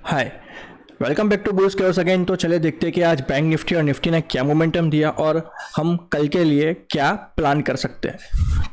Hi, welcome back to Boost Cares again. तो चले देखते हैं कि आज बैंक निफ्टी और निफ्टी ने क्या मोमेंटम दिया और हम कल के लिए क्या प्लान कर सकते हैं।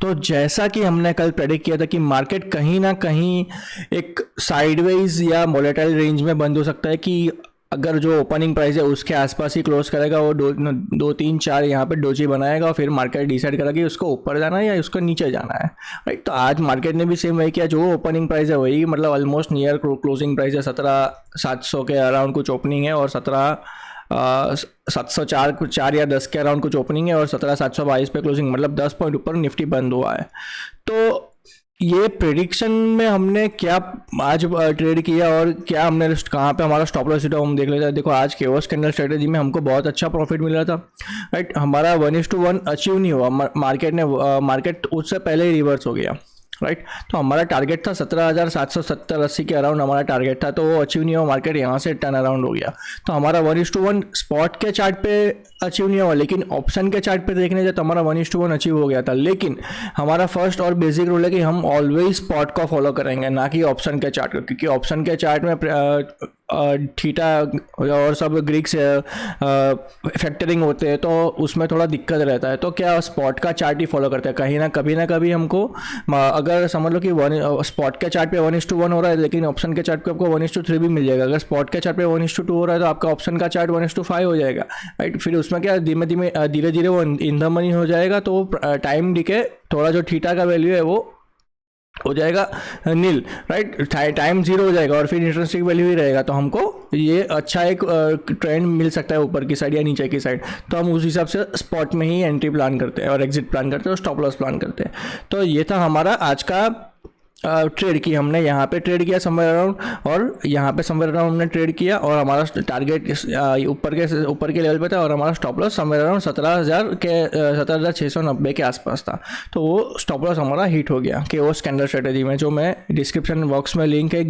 तो जैसा कि हमने कल प्रेडिक्ट किया था कि मार्केट कहीं ना कहीं एक साइडवेज या वोलेटाइल रेंज में बंद हो सकता है कि अगर जो ओपनिंग प्राइस है उसके आसपास ही क्लोज करेगा, वो दो तीन चार यहाँ पे डोजी बनाएगा और फिर मार्केट डिसाइड करेगा कि उसको ऊपर जाना है या उसको नीचे जाना है। राइट, तो आज मार्केट ने भी सेम वही किया। जो ओपनिंग प्राइस है वही, मतलब ऑलमोस्ट नियर क्लोजिंग प्राइस है। 17,700 के अराउंड कुछ ओपनिंग है और 17,704 या 10 के अराउंड कुछ ओपनिंग है और 17,722 पे क्लोजिंग, मतलब 10 पॉइंट ऊपर निफ्टी बंद हुआ है। तो ये प्रेडिक्शन में हमने क्या आज ट्रेड किया और क्या हमने कहाँ पे हमारा स्टॉप लॉस हम देख लेते हैं। देखो, आज केओस कैंडल स्ट्रेटेजी में हमको बहुत अच्छा प्रॉफिट मिल रहा था। राइट, हमारा 1:1 अचीव नहीं हुआ। मार्केट उससे पहले ही रिवर्स हो गया। राइट, तो हमारा टारगेट था 17,770-80 के अराउंड हमारा टारगेट था, तो वो अचीव नहीं हुआ। मार्केट यहाँ से टर्न अराउंड हो गया। तो हमारा 1:1 स्पॉट के चार्ट पे अचीव नहीं हुआ, लेकिन ऑप्शन के चार्ट पे देखने जाए तो हमारा 1:1 अचीव हो गया था। लेकिन हमारा फर्स्ट और बेसिक रूल है कि हम ऑलवेज स्पॉट को फॉलो करेंगे, ना कि ऑप्शन के चार्ट को, क्योंकि ऑप्शन के चार्ट में थीटा और सब ग्रीक्स फैक्टरिंग होते हैं, तो उसमें थोड़ा दिक्कत रहता है। तो क्या स्पॉट का चार्ट ही फॉलो करते हैं। कहीं ना कभी हमको, अगर समझ लो कि स्पॉट के चार्ट पे 1:1 हो रहा है, लेकिन ऑप्शन के चार्ट पे आपको 1:3 भी मिल जाएगा। अगर स्पॉट के चार्ट पे 1:2 हो रहा है तो आपका ऑप्शन का चार्ट 1:5 हो जाएगा। राइट, फिर उसमें क्या धीरे धीरे वो इन द मनी हो जाएगा। तो टाइम डिके थोड़ा जो थीटा का वैल्यू है वो हो जाएगा नील। राइट, टाइम जीरो हो जाएगा और फिर इंटरेस्टिंग वैल्यू ही रहेगा। तो हमको ये अच्छा एक ट्रेंड मिल सकता है ऊपर की साइड या नीचे की साइड। तो हम उस हिसाब से स्पॉट में ही एंट्री प्लान करते हैं और एग्जिट प्लान करते हैं और स्टॉप लॉस प्लान करते हैं। तो ये था हमारा आज का ट्रेड की। हमने यहाँ पे ट्रेड किया समवेयर अराउंड और यहाँ पे समवेयर अराउंड हमने ट्रेड किया और हमारा टारगेट ऊपर के लेवल पे था और हमारा स्टॉप लॉस समवेयर अराउंड 17,690 के आसपास था। तो वो स्टॉप लॉस हमारा हिट हो गया केओस कैंडल स्ट्रेटेजी में, जो मैं डिस्क्रिप्शन बॉक्स में लिंक है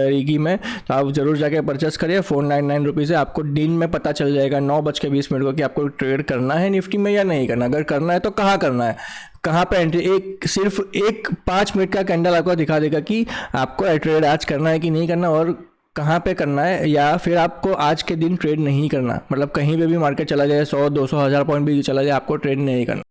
रीगी में, तो आप जरूर जाके परचेस करिए। 499 रुपीज़ है। आपको दिन में पता चल जाएगा 9:20 को कि आपको ट्रेड करना है निफ्टी में या नहीं करना। अगर करना है तो कहाँ करना है, कहाँ पे एंट्री। सिर्फ एक 5 मिनट का कैंडल आपको दिखा देगा कि आपको ट्रेड आज करना है कि नहीं करना और कहाँ पे करना है, या फिर आपको आज के दिन ट्रेड नहीं करना। मतलब कहीं पे भी मार्केट चला जाए, 100, 200, 1000 पॉइंट भी चला जाए, आपको ट्रेड नहीं करना।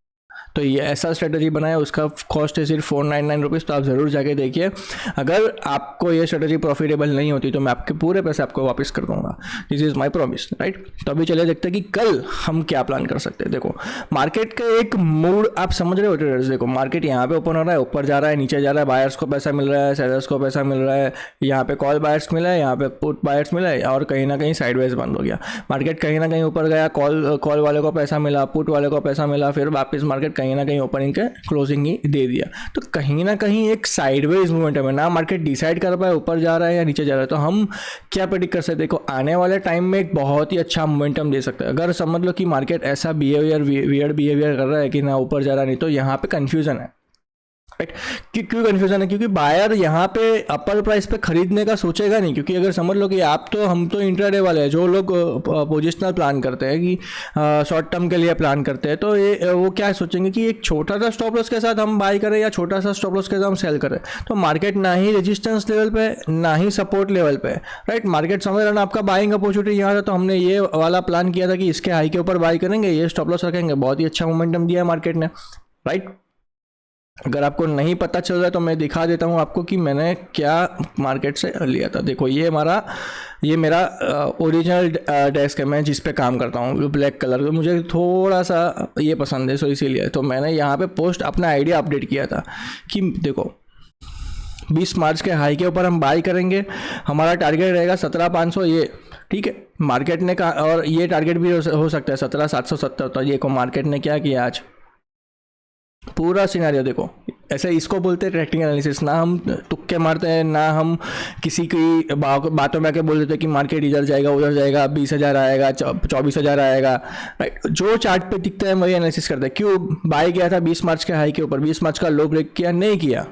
तो ये ऐसा स्ट्रेटजी बनाया, उसका कॉस्ट है सिर्फ 499 रुपीज़। तो आप ज़रूर जाके देखिए। अगर आपको ये स्ट्रेटजी प्रॉफिटेबल नहीं होती तो मैं आपके पूरे पैसे आपको वापस कर दूंगा। This is my promise. Right, तो अभी चलिए देखते हैं कि कल हम क्या प्लान कर सकते हैं। देखो, मार्केट का एक मूड आप समझ रहे हो ट्रेडर्स। देखो, मार्केट यहाँ पे ओपन हो रहा है, ऊपर जा रहा है, नीचे जा रहा है, बायर्स को पैसा मिल रहा है, सेलर्स को पैसा मिल रहा है। यहाँ पे कॉल बायर्स मिला है, यहाँ पे पुट बायर्स मिला है और कहीं ना कहीं साइडवेज बंद हो गया। मार्केट कहीं ना कहीं ऊपर गया, कॉल वाले को पैसा मिला, पुट वाले को पैसा मिला, फिर वापस मार्केट कहीं ना कहीं ओपनिंग के क्लोजिंग ही दे दिया। तो कहीं ना कहीं एक साइडवेज मूवमेंटम है ना। मार्केट डिसाइड कर पाए ऊपर जा रहा है या नीचे जा रहा है। तो हम क्या प्रेडिक्ट कर सकते हैं। देखो, आने वाले टाइम में एक बहुत ही अच्छा मोमेंटम दे सकता है। अगर समझ लो कि मार्केट ऐसा वियर्ड बिहेवियर कर रहा है कि ना ऊपर जा रहा नहीं, तो यहाँ पे कंफ्यूजन है। राइट, क्यों कन्फ्यूजन है? क्योंकि बायर यहाँ पे अपर प्राइस पे खरीदने का सोचेगा नहीं। क्योंकि अगर समझ लो कि हम तो इंट्राडे वाले हैं, जो लोग पोजिशनल प्लान करते हैं कि शॉर्ट टर्म के लिए प्लान करते हैं, तो ये वो क्या सोचेंगे कि एक छोटा सा स्टॉप लॉस के साथ हम बाई करें या छोटा सा स्टॉप लॉस के साथ हम सेल करें। तो मार्केट ना ही रेजिस्टेंस लेवल पे ना ही सपोर्ट लेवल पे। राइट, मार्केट समझ रहा ना आपका बाइंग अपॉर्चुनिटी यहाँ था। तो हमने ये वाला प्लान किया था कि इसके हाई के ऊपर बाई करेंगे, ये स्टॉप लॉस रखेंगे। बहुत ही अच्छा मोमेंटम दिया मार्केट ने। राइट, अगर आपको नहीं पता चल रहा है तो मैं दिखा देता हूँ आपको कि मैंने क्या मार्केट से लिया था। देखो, ये मेरा ओरिजिनल डेस्क है, मैं जिस पे काम करता हूँ, ब्लैक कलर का। मुझे थोड़ा सा ये पसंद है, सो इसीलिए तो मैंने यहाँ पे पोस्ट अपना आइडिया अपडेट किया था कि देखो, 20 मार्च के हाई के ऊपर हम बाई करेंगे। हमारा टारगेट रहेगा 17,500। ये ठीक है, मार्केट ने कहा, और ये टारगेट भी हो सकता है 17,770। तो ये को मार्केट ने क्या किया आज, पूरा सिनेरियो देखो। ऐसे इसको बोलते हैं ट्रैक्टिंग एनालिसिस। ना हम तुक्के मारते हैं, ना हम किसी की बातों में आके बोल देते हैं कि मार्केट इधर जाएगा उधर जाएगा, 20,000 आएगा, 24,000 आएगा। राइट, जो चार्ट पे दिखता है वही एनालिसिस करते हैं। क्यों बाई गया था 20 मार्च के हाई के ऊपर, 20 मार्च का लो ब्रेक किया नहीं किया।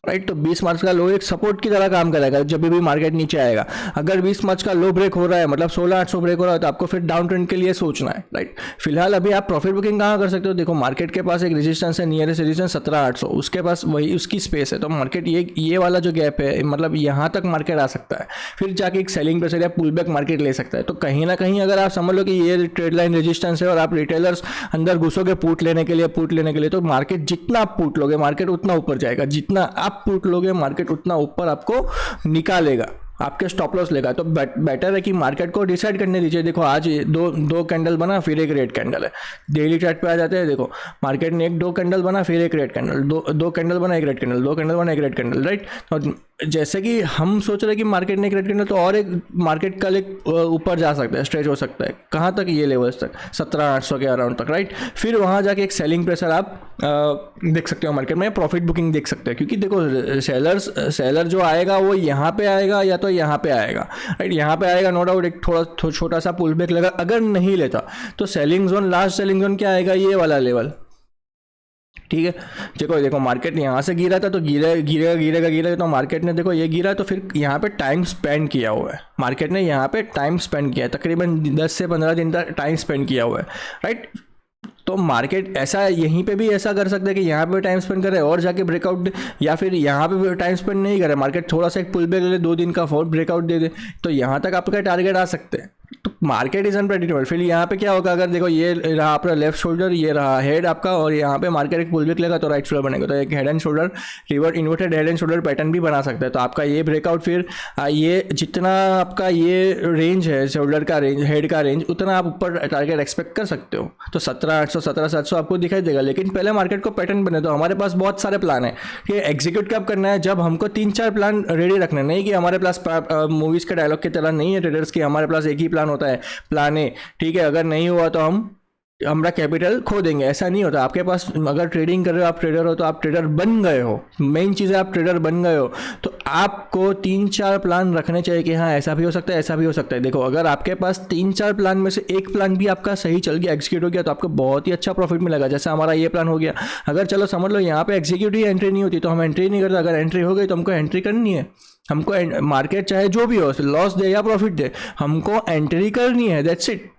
राइट। तो 20 मार्च का लो एक सपोर्ट की तरह काम करेगा जब भी मार्केट नीचे आएगा। अगर 20 मार्च का लो ब्रेक हो रहा है, मतलब 16,800 ब्रेक हो रहा है, तो आपको फिर डाउन ट्रेंड के लिए सोचना है, राइट। फिलहाल अभी आप प्रॉफिट बुकिंग कहाँ कर सकते हो, देखो मार्केट के पास एक रेजिस्टेंस है, नियरेस्ट रेजिस्टेंस 17,800, उसके पास वही उसकी स्पेस है। तो मार्केट ये वाला जो गैप है, मतलब यहाँ तक मार्केट आ सकता है, फिर जाके एक सेलिंग प्रेशर या पुल बैक मार्केट ले सकता है। तो कहीं ना कहीं अगर आप समझ लो कि ये ट्रेड लाइन रेजिस्टेंस है और आप रिटेलर्स अंदर घुसोगे पुट लेने के लिए, तो मार्केट जितना आप पुट लोगे मार्केट उतना ऊपर जाएगा, जितना आप पुट लोगे मार्केट उतना ऊपर आपको निकालेगा, आपके स्टॉप लॉस लेगा। तो बेटर है कि मार्केट को डिसाइड करने दीजिए। देखो आज दो कैंडल बना, फिर एक रेड कैंडल है। डेली चार्ट पे आ जाते हैं, देखो मार्केट ने दो कैंडल बना, फिर एक रेड कैंडल, दो कैंडल बना, एक रेड कैंडल, दो कैंडल बना, एक रेड कैंडल, राइट। और जैसे कि हम सोच रहे हैं कि मार्केट ने एक रेड कैंडल, तो और एक मार्केट कल एक ऊपर जा सकता है, स्ट्रेच हो सकता है, कहाँ तक, ये लेवल्स तक 17,800 के अराउंड तक, राइट। फिर वहाँ जाके एक सेलिंग प्रेशर आप देख सकते हो मार्केट में, प्रॉफिट बुकिंग देख सकते हैं। क्योंकि देखो सेलर जो आएगा वो यहाँ पे आएगा या तो यहाँ पे आएगा, राइट। यहाँ पे आएगा नो डाउट, एक थोड़ा छोटा सा पुल बैक लगा, अगर नहीं लेता तो selling zone, last selling zone क्या आएगा, ये वाला लेवल, ठीक है। देखो मार्केट यहाँ से गिरा था, तो गिरेगा, तो मार्केट ने देखो ये गिरा, तो फिर यहाँ पे टाइम स्पेंड किया हुआ है, मार्केट ने यहाँ पे टाइम स्पेंड किया है, तकरीबन 10 से 15 दिन तक टाइम स्पेंड किया हुआ है, राइट। तो मार्केट ऐसा यहीं पे भी ऐसा कर सकता है कि यहाँ पे टाइम स्पेंड करे और जाके ब्रेकआउट दे, या फिर यहाँ पे भी टाइम स्पेंड नहीं करे, मार्केट थोड़ा सा एक पुल बैक ले, 2 दिन का फोर ब्रेकआउट दे दे, तो यहाँ तक आपका टारगेट आ सकते हैं। तो मार्केट इज अनप्रेडिक्टेबल। फिर यहाँ पे क्या होगा, अगर देखो ये रहा आपका लेफ्ट शोल्डर, ये रहा हेड आपका, और यहाँ पे मार्केट एक पुल बैक लेगा तो राइट शोल्डर बनेगा, तो एक head and shoulder revert inverted head and shoulder pattern भी बना सकता है। तो आपका ये ब्रेकआउट फिर ये जितना आपका ये रेंज है, शोल्डर का रेंज, हेड का रेंज, उतना आप ऊपर टारगेट एक्सपेक्ट कर सकते हो। तो 17,800 17,700 आपको दिखाई देगा, लेकिन पहले मार्केट को पैटर्न बने। तो हमारे पास बहुत सारे प्लान है कि एग्जीक्यूट कब करना है, जब हमको 3-4 प्लान रेडी रखना, नहीं कि हमारे पास मूवीज़ के डायलॉग की तरह नहीं है ट्रेडर्स की, हमारे पास एक ही प्लान होता है, प्लान ए, ठीक है। अगर नहीं हुआ तो हमारा कैपिटल खो देंगे, ऐसा नहीं होता। आपके पास अगर ट्रेडिंग कर रहे हो, आप ट्रेडर हो, तो आप ट्रेडर बन गए हो, मेन चीज़ है आप ट्रेडर बन गए हो, तो आपको 3-4 प्लान रखने चाहिए कि हाँ ऐसा भी हो सकता है, ऐसा भी हो सकता है। देखो अगर आपके पास 3-4 प्लान में से एक प्लान भी आपका सही चल गया, एग्जीक्यूट हो गया, तो आपको बहुत ही अच्छा प्रॉफिट मिलेगा। जैसे हमारा ये प्लान हो गया, अगर चलो समझ लो यहाँ पे एग्जीक्यूट ही एंट्री नहीं होती तो हम एंट्री नहीं करते, अगर एंट्री हो गई तो हमको एंट्री करनी है, हमको मार्केट चाहे जो भी हो, लॉस दे या प्रॉफिट दे, हमको एंट्री करनी है, दैट्स इट,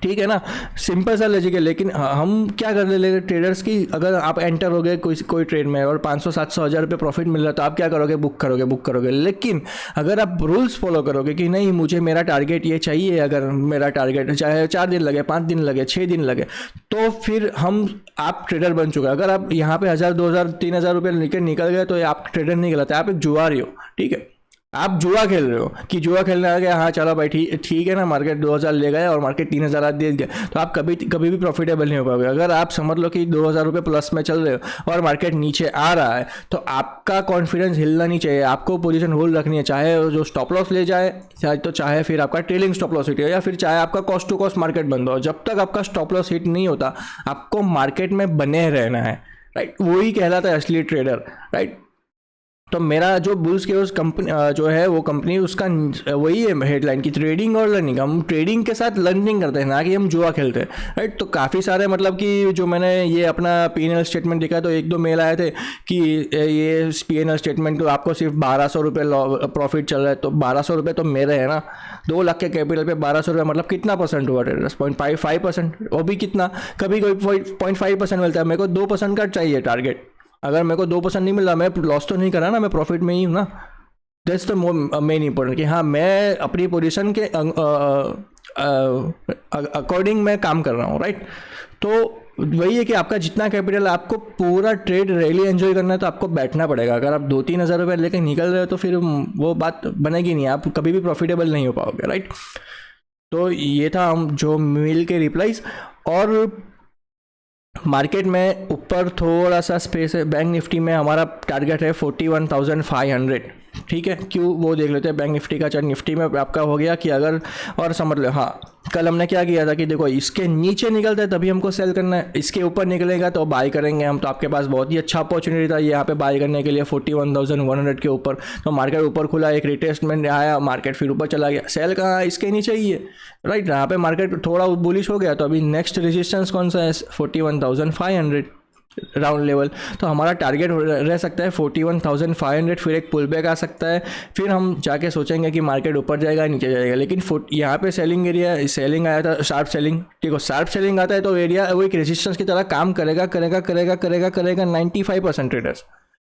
ठीक है ना। सिंपल सा लॉजिक है। लेकिन हम क्या कर रहे ट्रेडर्स की, अगर आप एंटर हो गए कोई ट्रेड में और 500-700 हज़ार रुपये प्रॉफिट मिल रहा है, तो आप क्या करोगे, बुक करोगे। लेकिन अगर आप रूल्स फॉलो करोगे कि नहीं मुझे मेरा टारगेट ये चाहिए, अगर मेरा टारगेट चाहे 4 दिन लगे, 5 दिन लगे, 6 दिन लगे, तो फिर आप ट्रेडर बन चुके हैं। अगर आप यहाँ पे 1,000 2,000 3,000 रुपये लेकर निकल गए तो आप ट्रेडर नहीं कहलाते, आप एक जुआरी हो, ठीक है। आप जुआ खेल रहे हो कि जुआ खेलने आ गया, हाँ चलो भाई ठीक है ना, मार्केट 2,000 ले गया और मार्केट 3,000 दे दिया, तो आप कभी भी प्रॉफिटेबल नहीं हो पाओगे। अगर आप समझ लो कि 2,000 रुपये प्लस में चल रहे हो और मार्केट नीचे आ रहा है, तो आपका कॉन्फिडेंस हिलना नहीं चाहिए, आपको पोजीशन होल्ड रखनी है, चाहे जो स्टॉप लॉस ले जाए, चाहे फिर आपका ट्रेलिंग स्टॉप लॉस हिट हो, या फिर चाहे आपका कॉस्ट टू कॉस्ट मार्केट बंद हो, जब तक आपका स्टॉप लॉस हिट नहीं होता आपको मार्केट में बने रहना है, राइट। वही कहलाता है असली ट्रेडर, राइट। तो मेरा जो बुल्स के उस कंपनी जो है वो कंपनी, उसका वही है हेडलाइन की ट्रेडिंग और लर्निंग। हम ट्रेडिंग के साथ लर्निंग करते हैं, ना कि हम जुआ खेलते हैं, राइट। तो काफ़ी सारे मतलब कि जो मैंने ये अपना P&L स्टेटमेंट देखा, तो 1-2 मेल आए थे कि ये P&L स्टेटमेंट तो आपको सिर्फ 1,200 रुपये प्रॉफिट चल रहा है, तो 1,200 रुपये तो मेरे है ना, 2 लाख के कैपिटल पे 1,200 रुपये, मतलब कितना परसेंट हुआ ट्रेडर्स, 0.5%, वो भी कितना, कभी कोई 0.5% मिलता है, मेरे को 2% का चाहिए टारगेट। अगर मेरे को 2% नहीं मिल रहा, मैं लॉस तो नहीं कर रहा ना, मैं प्रॉफिट में ही हूँ ना। दैट्स द मेन इंपॉर्टेंट कि हाँ मैं अपनी पोजीशन के अकॉर्डिंग मैं काम कर रहा हूँ, राइट। तो वही है कि आपका जितना कैपिटल, आपको पूरा ट्रेड रैली एंजॉय करना है तो आपको बैठना पड़ेगा। अगर आप 2-3 हज़ार रुपये लेके निकल रहे हो तो फिर वो बात बनेगी नहीं, आप कभी भी प्रॉफिटेबल नहीं हो पाओगे, राइट। तो ये था हम जो मेल के रिप्लाईज। और मार्केट में ऊपर थोड़ा सा स्पेस है। बैंक निफ्टी में हमारा टारगेट है 41,500, ठीक है। क्यों, वो देख लेते हैं। बैंक निफ्टी का चार्ट, निफ्टी में आपका हो गया कि अगर, और समझ लो, हाँ कल हमने क्या किया था कि देखो इसके नीचे निकलता है तभी हमको सेल करना है, इसके ऊपर निकलेगा तो बाय करेंगे हम। तो आपके पास बहुत ही अच्छा अपॉर्चुनिटी था यहाँ पे बाय करने के लिए 41,100 के ऊपर। तो मार्केट ऊपर खुला, एक रिटेस्टमेंट आया, मार्केट फिर ऊपर चला गया। सेल कहाँ, इसके नीचे ही है, राइट। यहाँ पे मार्केट थोड़ा बुलिश हो गया, तो अभी नेक्स्ट रेजिस्टेंस कौन सा है, 41,500, राउंड लेवल। तो हमारा टारगेट रह सकता है 41,500, फिर एक पुल बैक आ सकता है, फिर हम जाके सोचेंगे कि मार्केट ऊपर जाएगा नीचे जाएगा। लेकिन यहाँ पे सेलिंग एरिया, सेलिंग आया था, शार्प सेलिंग, ठीक है, शार्प सेलिंग आता है तो एरिया वो एक रेजिस्टेंस की तरह काम करेगा करेगा करेगा करेगा करेगा 95% ट्रेडर्स,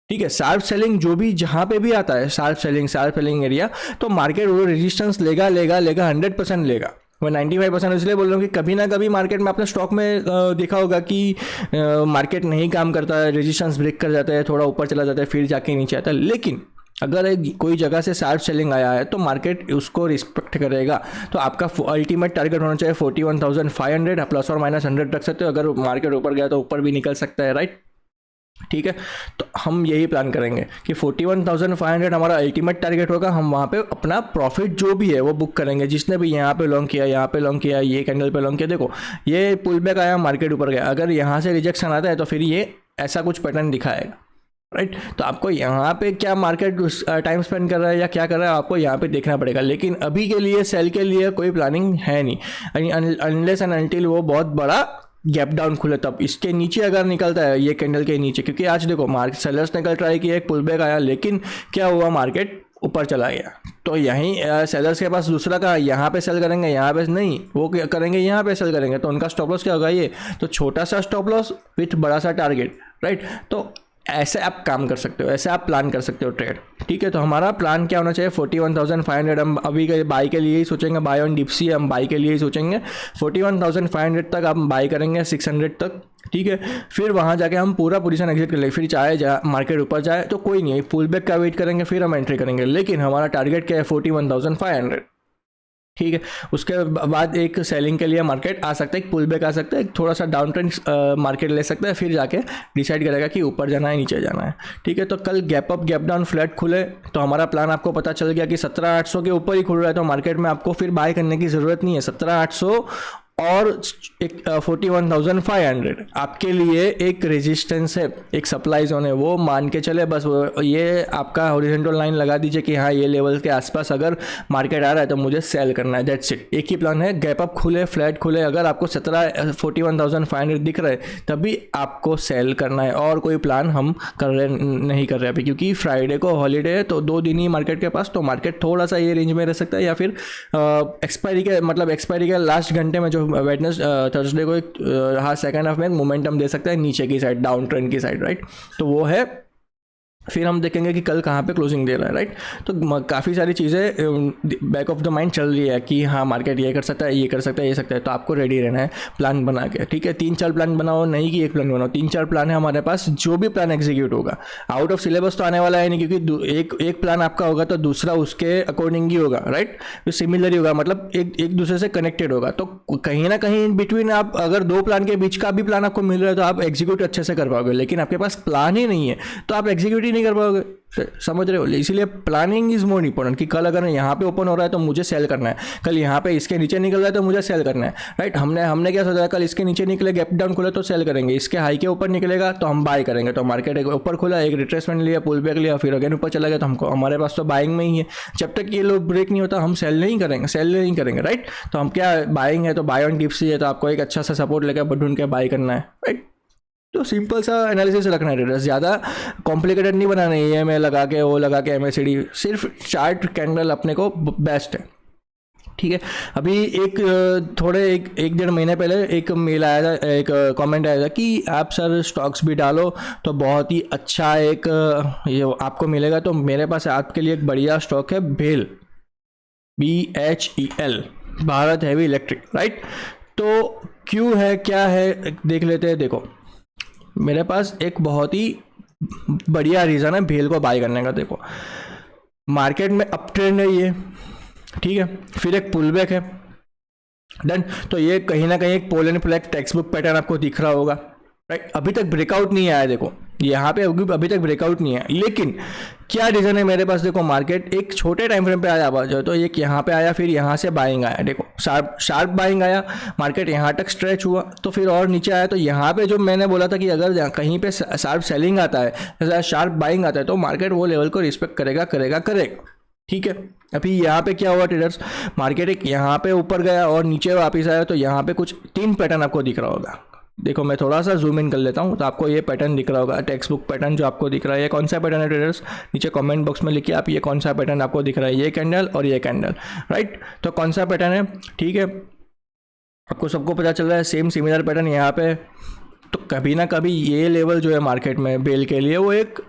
ठीक है। शार्प सेलिंग जो भी जहाँ पे भी आता है, शार्प सेलिंग एरिया, तो मार्केट वो रेजिस्टेंस लेगा लेगा लेगा 100% लेगा। मैं 95% इसलिए बोल रहा हूँ कि कभी ना कभी मार्केट में आपने स्टॉक में देखा होगा कि मार्केट नहीं काम करता है, रेजिस्टेंस ब्रेक कर जाता है, थोड़ा ऊपर चला जाता है, फिर जाके नीचे आता है। लेकिन अगर कोई जगह से शार्प सेलिंग आया है तो मार्केट उसको रिस्पेक्ट करेगा। तो आपका अल्टीमेट टारगेट होना चाहिए 41,500, प्लस और माइनस 100 रख सकते हो। अगर मार्केट ऊपर गया तो ऊपर भी निकल सकता है, राइट, ठीक है। तो हम यही प्लान करेंगे कि 41,500 हमारा अल्टीमेट टारगेट होगा। हम वहाँ पे अपना प्रॉफिट जो भी है वो बुक करेंगे। जिसने भी यहाँ पे लॉन्ग किया, यहाँ पे लॉन्ग किया, ये कैंडल पे लॉन्ग किया, देखो ये पुल बैक आया, मार्केट ऊपर गया, अगर यहाँ से रिजेक्शन आता है तो फिर ये ऐसा कुछ पैटर्न दिखाएगा, राइट। तो आपको यहाँ पे क्या मार्केट टाइम स्पेंड कर रहा है या क्या कर रहा है, आपको यहाँ पे देखना पड़ेगा। लेकिन अभी के लिए सेल के लिए कोई प्लानिंग है नहीं, अनलेस एंड अनटिल वो बहुत बड़ा गैप डाउन खुले तब। इसके नीचे अगर निकलता है, ये कैंडल के नीचे, क्योंकि आज देखो मार्केट सेलर्स ने कल ट्राई किया, एक पुल बैक आया, लेकिन क्या हुआ, मार्केट ऊपर चला गया। तो यहीं सेलर्स के पास दूसरा का, यहाँ पे सेल करेंगे, यहाँ पे नहीं, वो क्या करेंगे, यहाँ पे सेल करेंगे, तो उनका स्टॉप लॉस क्या होगा, ये तो छोटा सा स्टॉप लॉस विथ बड़ा सा टारगेट, राइट। तो ऐसे आप काम कर सकते हो, ऐसे आप प्लान कर सकते हो ट्रेड, ठीक है। तो हमारा प्लान क्या होना चाहिए, 41,500 हम अभी के बाई के लिए ही सोचेंगे, बाय ऑन डिप्सी हम बाई के लिए ही सोचेंगे। 41,500 तक हम बाई करेंगे, 600 तक, ठीक है। फिर वहाँ जाके हम पूरा पोजीशन एग्जिट कर लेंगे। फिर चाहे मार्केट ऊपर जाए तो कोई नहीं, पुल बैक का वेट करेंगे, फिर हम एंट्री करेंगे। लेकिन हमारा टारगेट क्या है, 41,500, ठीक है। उसके बाद एक सेलिंग के लिए मार्केट आ सकता है, एक पुल बैक आ सकता है, एक थोड़ा सा डाउन ट्रेंड मार्केट ले सकता है, फिर जाके डिसाइड करेगा कि ऊपर जाना है नीचे जाना है, ठीक है। तो कल gap up gap down flat खुले तो हमारा प्लान आपको पता चल गया कि 17,800 के ऊपर ही खुल रहा है, तो मार्केट में आपको फिर बाय करने की ज़रूरत नहीं है। 17,800 और एक 41,500 आपके लिए एक रेजिस्टेंस है, एक सप्लाई जोन है, वो मान के चले बस। ये आपका हॉरिजॉन्टल लाइन लगा दीजिए कि हाँ ये लेवल के आसपास अगर मार्केट आ रहा है तो मुझे सेल करना है, दैट्स इट। एक ही प्लान है, गैप अप खुले, फ्लैट खुले, अगर आपको 41,500 दिख रहा है तभी आपको सेल करना है, और कोई प्लान हम नहीं कर रहे अभी, क्योंकि फ्राइडे को हॉलीडे है तो 2 दिन ही मार्केट के पास, तो मार्केट थोड़ा सा ये रेंज में रह सकता है, या फिर एक्सपायरी के लास्ट घंटे में जो वेडनेस थर्सडे को एक सेकेंड हाफ में मोमेंटम दे सकता है नीचे की साइड, डाउन ट्रेंड की साइड, राइट। तो वो है, फिर हम देखेंगे कि कल कहाँ पे क्लोजिंग दे रहा है, राइट। तो काफ़ी सारी चीज़ें बैक ऑफ द माइंड चल रही है कि हाँ मार्केट ये कर सकता है, ये कर सकता है, ये सकता है, तो आपको रेडी रहना है प्लान बना के, ठीक है। 3-4 प्लान बनाओ, नहीं कि एक प्लान बनाओ, 3-4 प्लान है हमारे पास। जो भी प्लान एग्जीक्यूट होगा आउट ऑफ सिलेबस तो आने वाला है नहीं, क्योंकि एक प्लान आपका होगा तो दूसरा उसके अकॉर्डिंग ही होगा, राइट, सिमिलर ही होगा, मतलब एक दूसरे से कनेक्टेड होगा। तो कहीं ना कहीं इन बिटवीन आप अगर 2 प्लान के बीच का भी प्लान आपको मिल रहा है तो आप एग्जीक्यूट अच्छे से कर पाओगे। लेकिन आपके पास प्लान ही नहीं है तो आप एग्जीक्यूट ही नहीं कर पाओगे, समझ रहे हो। इसीलिए प्लानिंग इज मोर इंपॉर्टेंट कि कल अगर यहाँ पे ओपन हो रहा है तो मुझे सेल करना है, कल यहाँ पे इसके नीचे निकल रहा है तो मुझे सेल करना है, राइट। हमने क्या सोचा, कल इसके नीचे निकले, गैप डाउन खुले तो सेल करेंगे, इसके हाई के ऊपर निकलेगा तो हम बाय करेंगे। तो मार्केट एक ऊपर खुला, एक रिट्रेसमेंट लिया, पुल बैक लिया, फिर अगेन ऊपर चला गया, तो हमको हमारे पास तो बाइंग में ही है। जब तक ये लोग ब्रेक नहीं होता हम सेल नहीं करेंगे, राइट। तो हम क्या, बाइंग है तो बाय ऑन डिप्सी है, तो आपको एक अच्छा सा सपोर्ट लेकर ढूंढ के बाय करना है, राइट। तो सिंपल सा एनालिसिस रखना है ट्रेडर्स, ज़्यादा कॉम्प्लिकेटेड नहीं बनाना है। EMA लगा के, वो लगा के, MACD, सिर्फ चार्ट कैंडल अपने को बेस्ट है, ठीक है। अभी एक 1.5 महीने पहले एक मेल आया था, एक कमेंट आया था कि आप सर स्टॉक्स भी डालो तो बहुत ही अच्छा एक ये आपको मिलेगा। तो मेरे पास आपके लिए एक बढ़िया स्टॉक है, BHEL, BHEL, Bharat heavy electric, right. तो क्यों है, क्या है, देख लेते हैं। देखो मेरे पास एक बहुत ही बढ़िया रीज़न है BHEL को बाय करने का। देखो मार्केट में अप ट्रेंड है ये, ठीक है, फिर एक पुल बैक है, डन। तो ये कहीं ना कहीं एक pole and flag textbook pattern आपको दिख रहा होगा, राइट। अभी तक ब्रेकआउट नहीं आया, देखो यहाँ पे अभी तक ब्रेकआउट नहीं है। लेकिन क्या रीज़न है मेरे पास, देखो मार्केट एक छोटे टाइम फ्रेम पे आया जो, तो एक यहाँ पे आया, फिर यहाँ से बाइंग आया, देखो शार्प बाइंग आया, मार्केट यहाँ तक स्ट्रेच हुआ, तो फिर और नीचे आया। तो यहाँ पे जो मैंने बोला था कि अगर कहीं पे शार्प सेलिंग आता है, शार्प बाइंग आता है, तो मार्केट वो लेवल को रिस्पेक्ट करेगा, ठीक है। अभी यहाँ पे क्या हुआ ट्रेडर्स, मार्केट एक यहाँ पे ऊपर गया और नीचे वापस आया, तो यहाँ पे कुछ 3 पैटर्न आपको दिख रहा होगा, देखो मैं थोड़ा सा जूम इन कर लेता हूँ तो आपको ये पैटर्न दिख रहा होगा, टेक्स्ट बुक पैटर्न जो आपको दिख रहा है। ये कौन सा पैटर्न है ट्रेडर्स, नीचे कमेंट बॉक्स में लिखिए आप ये कौन सा पैटर्न आपको दिख रहा है, ये कैंडल और ये कैंडल, राइट। तो कौन सा पैटर्न है, ठीक है, आपको सबको पता चल रहा है सेम सिमिलर पैटर्न यहाँ पे। तो कभी ना कभी ये लेवल जो है मार्केट में बेल के लिए वो एक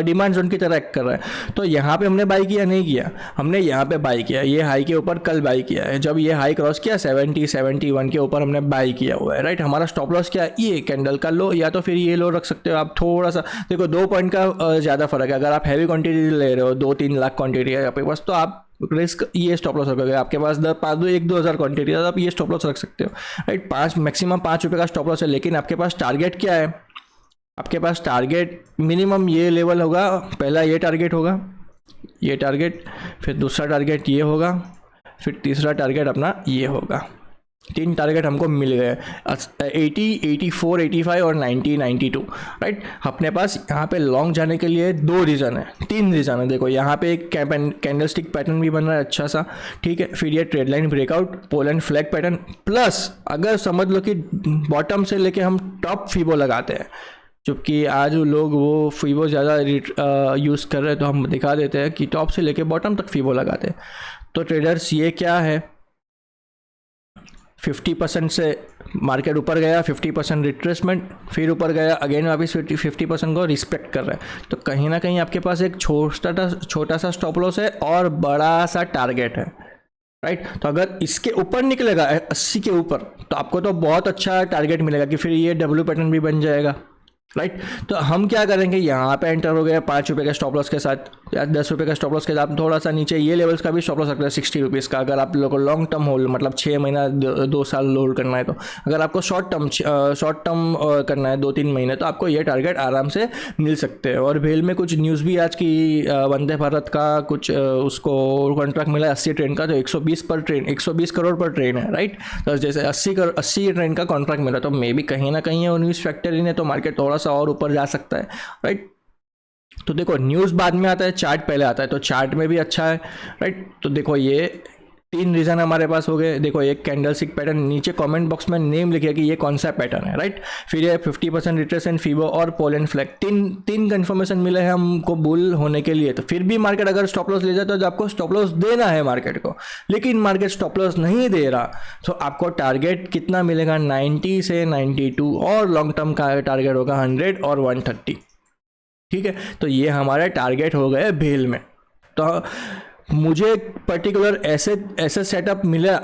डिमांड जोन की तरह एक्ट कर रहा है। तो यहाँ पे हमने बाई किया नहीं किया, हमने यहाँ पे बाई किया, ये हाई के ऊपर कल बाई किया है, जब ये हाई क्रॉस किया 71 के ऊपर हमने बाई किया हुआ है, राइट। हमारा स्टॉप लॉस क्या है, ये कैंडल का लो या तो फिर ये लो रख सकते हो आप। थोड़ा सा देखो 2 पॉइंट का ज़्यादा फर्क है, अगर आप हैवी क्वांटिटी ले रहे हो 2-3 लाख क्वांटिटी है आपके पास तो आप रिस्क ये स्टॉप लॉस रखोगे। आपके पास 1-2 हज़ार क्वांटिटी है तो आप ये स्टॉप लॉस रख सकते हो, राइट। मैक्सिमम 5 रुपये का स्टॉप लॉस है, लेकिन आपके पास टारगेट क्या है, आपके पास टारगेट मिनिमम ये लेवल होगा, पहला ये टारगेट होगा, ये टारगेट, फिर दूसरा टारगेट ये होगा, फिर तीसरा टारगेट अपना ये होगा। 3 टारगेट हमको मिल गए 80, 84, 85 और 90, 92, राइट। अपने पास यहाँ पे लॉन्ग जाने के लिए 2 रीज़न है, 3 रीज़न है। देखो यहाँ पे एक कैंडलस्टिक पैटर्न भी बन रहा है अच्छा सा, ठीक है। फिर ये trade line breakout, pole and flag pattern, plus अगर समझ लो कि बॉटम से लेके हम टॉप फीबो लगाते हैं, जबकि आज लोग वो फीबो ज़्यादा यूज़ कर रहे हैं तो हम दिखा देते हैं कि टॉप से लेके बॉटम तक फीबो लगाते हैं। तो ट्रेडर्स ये क्या है, 50% से मार्केट ऊपर गया, 50% रिट्रेसमेंट, फिर ऊपर गया अगेन वापस 50% को रिस्पेक्ट कर रहा है। तो कहीं ना कहीं आपके पास एक छोटा सा स्टॉप लॉस है और बड़ा सा टारगेट है, राइट। तो अगर इसके ऊपर निकलेगा 80 के ऊपर तो आपको तो बहुत अच्छा टारगेट मिलेगा कि फिर ये डब्ल्यू पैटर्न भी बन जाएगा, राइट। तो हम क्या करेंगे, यहाँ पे एंटर हो गए 5 रुपये के स्टॉप लॉस के साथ या 10 रुपये का स्टॉप लॉस के साथ, थोड़ा सा नीचे ये लेवल्स का भी स्टॉप लॉस रखते हैं 60 रुपीज़ का। अगर आप लोगों को लॉन्ग टर्म होल्ड मतलब 6 महीना 2 साल होल्ड करना है तो, अगर आपको शॉर्ट टर्म करना है 2-3 महीने तो आपको ये टारगेट आराम से मिल सकते हैं। और भेल में कुछ न्यूज़ भी आज की, वंदे भारत का कुछ उसको कॉन्ट्रैक्ट मिला है 80 ट्रेन का, तो 120 करोड़ पर ट्रेन है, राइट। तो जैसे 80 ट्रेन का कॉन्ट्रैक्ट मिला तो मे बी कहीं ना कहीं वो न्यूज़ फैक्टर इन है तो मार्केट थोड़ा सा और ऊपर जा सकता है, राइट। तो देखो न्यूज़ बाद में आता है, चार्ट पहले आता है, तो चार्ट में भी अच्छा है, राइट। तो देखो ये 3 रीज़न हमारे पास हो गए। देखो एक कैंडलस्टिक पैटर्न, नीचे कमेंट बॉक्स में नेम लिखिए कि ये कौन सा पैटर्न है, राइट। फिर ये 50% रिट्रेसमेंट, फीबो और पोल एंड फ्लैग, तीन कंफर्मेशन मिले हैं हमको बुल होने के लिए। तो फिर भी मार्केट अगर स्टॉप लॉस ले जाता है तो आपको स्टॉप लॉस देना है मार्केट को, लेकिन मार्केट स्टॉप लॉस नहीं दे रहा तो आपको टारगेट कितना मिलेगा, 90 से 92, और लॉन्ग टर्म का टारगेट होगा 100 और 130, ठीक है। तो ये हमारे टारगेट हो गए भेल में। तो मुझे पर्टिकुलर ऐसे सेटअप मिला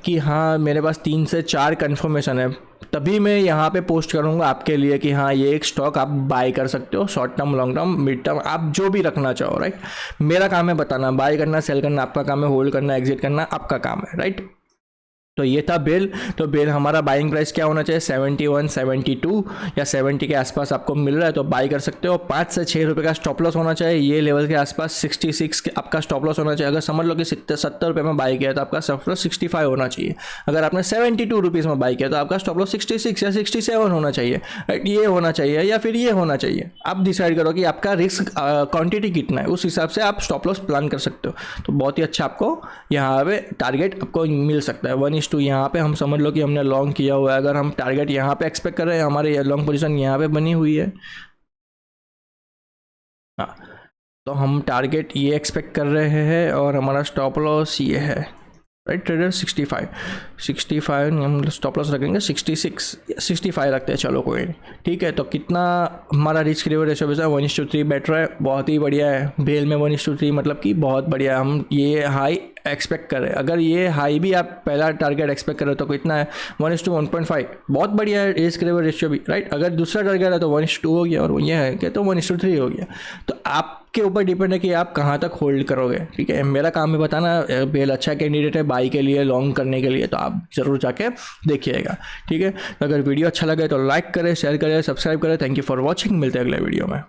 कि हाँ मेरे पास 3 से 4 कन्फर्मेशन है, तभी मैं यहाँ पे पोस्ट करूँगा आपके लिए कि हाँ ये एक स्टॉक आप बाय कर सकते हो, short term, long term, mid term, आप जो भी रखना चाहो, राइट। मेरा काम है बताना, बाय करना, सेल करना आपका काम है, होल्ड करना, एग्जिट करना आपका काम है, राइट। तो ये था बेल। तो बेल हमारा बाइंग प्राइस क्या होना चाहिए, 71, 72 या 70 के आसपास आपको मिल रहा है तो बाई कर सकते हो। 5 से 6 रुपये का स्टॉप लॉस होना चाहिए, ये लेवल के आसपास 66 के आपका स्टॉप लॉस होना चाहिए। अगर समझ लो कि 70 रुपये में बाई किया तो आपका स्टॉप लॉस 65 होना चाहिए। अगर आपने 72 रुपीज़ में बाई किया तो आपका स्टॉप लॉस 66 या 67 होना चाहिए, ये होना चाहिए या फिर ये होना चाहिए। आप डिसाइड करो कि आपका रिस्क क्वान्टिटी कितना है, उस हिसाब से आप स्टॉप लॉस प्लान कर सकते हो। तो बहुत ही अच्छा आपको यहाँ पे टारगेट आपको मिल सकता है। 1:2 यहाँ पे हम समझ लो कि हमने लॉन्ग किया हुआ है, अगर हम टारगेट यहाँ पे एक्सपेक्ट कर रहे हैं, हमारे लॉन्ग पोजीशन यहाँ पे बनी हुई है, हाँ, तो हम टारगेट ये एक्सपेक्ट कर रहे हैं और हमारा स्टॉप लॉस ये है, राइट ट्रेडर। 65 हम स्टॉप लॉस रखेंगे 66 या 65 रखते हैं, चलो कोई नहीं, ठीक है। तो कितना हमारा रिस्क रिवॉर्ड रेशियो है, 1:3 बेटर है, बहुत ही बढ़िया है। भेल में 1:3 मतलब कि बहुत बढ़िया है। हम ये हाई एक्सपेक्ट करें, अगर ये हाई भी आप पहला टारगेट एक्सपेक्ट करें तो कितना है, 1:1.5, बहुत बढ़िया है रिस्क रिवॉर्ड रेशियो भी, राइट। अगर दूसरा टारगेट है तो 1:2 हो गया, और ये है कि तो 1:3 हो गया। तो आपके ऊपर डिपेंड है कि आप कहाँ तक होल्ड करोगे, ठीक है। मेरा काम है बताना भेल अच्छा कैंडिडेट है बाई के लिए, लॉन्ग करने के लिए, तो आप ज़रूर जाके देखिएगा, ठीक है। अगर वीडियो अच्छा लगे तो लाइक करें, शेयर करें, सब्सक्राइब करें। थैंक यू फॉर वॉचिंग, मिलते हैं अगले वीडियो में।